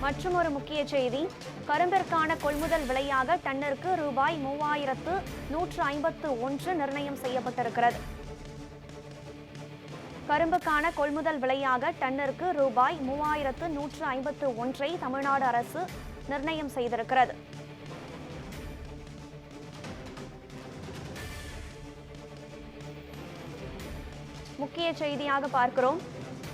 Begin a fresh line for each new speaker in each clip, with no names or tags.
மற்றும் ஒரு முக்கிய செய்தி, கரும்பிற்கான கொள்முதல் விலையாக டன்னிற்கு ரூபாய் 3151 நிர்ணயம் செய்யப்பட்டிருக்கிறது. கரும்புக்கான கொள்முதல் விலையாக டன்னிற்கு ரூபாய் 3151 தமிழ்நாடு அரசு நிர்ணயம் செய்திருக்கிறது. முக்கிய செய்தியாக பார்க்கிறோம்.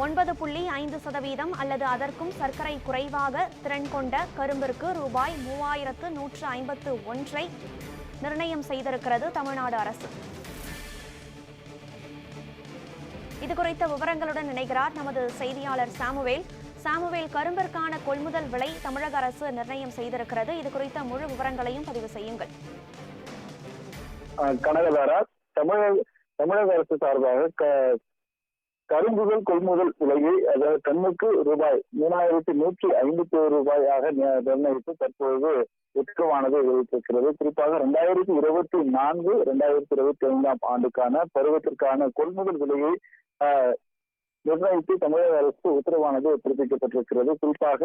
9.5% அல்லது அதற்கும் சர்க்கரை குறைவாக திறன் கொண்ட கரும்பிற்கு ரூபாய் 3151 நிர்ணயம் செய்திருக்கிறது தமிழ்நாடு அரசு. இது குறித்த விவரங்களுடன் இணைகிறார் நமது செய்தியாளர் சாமுவேல். கரும்பிற்கான கொள்முதல் விலை தமிழக அரசு நிர்ணயம் செய்திருக்கிறது. இது குறித்த முழு விவரங்களையும் பதிவு செய்யுங்கள்.
கனகதாரா, தமிழக அரசு சார்பாக கரும்புகள் கொள்முதல் விலையை அதாவது டன்னுக்கு ரூபாய் 3151 ரூபாயாக நிர்ணயித்து தற்பொழுது உத்தரவானது வெளியிட்டிருக்கிறது. குறிப்பாக 2024, 2025 ஆண்டுக்கான பருவத்திற்கான கொள்முதல் விலையை நிர்ணயித்து தமிழக அரசு உத்தரவானது பிறப்பிக்கப்பட்டிருக்கிறது. குறிப்பாக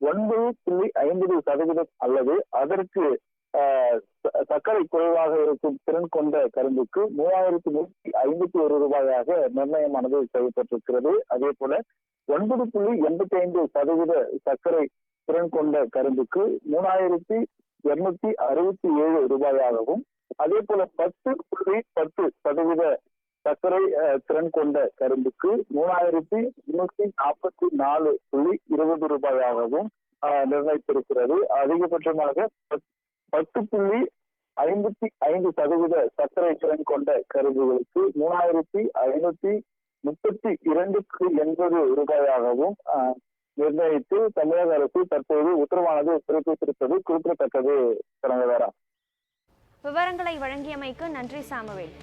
9.50% அல்லது அதற்கு சர்க்கரை குறைவாக இருக்கும் திறன் கொண்ட கரும்புக்கு 3151 ரூபாயாக நிர்ணயமானது செய்யப்பட்டிருக்கிறது. அதே போல 9.85% சர்க்கரை திறன் கொண்ட கரும்புக்கு 3267 ரூபாயாகவும், அதே போல 10.10% சர்க்கரை திறன் கொண்ட கரும்புக்கு 3244.20 ரூபாயாகவும் நிர்ணயித்திருக்கிறது. அதிகபட்சமாக 10.55% சர்க்கரை திறன் கொண்ட கரும்புகளுக்கு 3532.80 ரூபாயாகவும் நிர்ணயித்து தமிழக அரசு தற்போது உத்தரவானது பிறப்பித்திருப்பது குறிப்பிடத்தக்கது.
விவரங்களை வழங்கியமைக்கு நன்றி சாமுவேல்.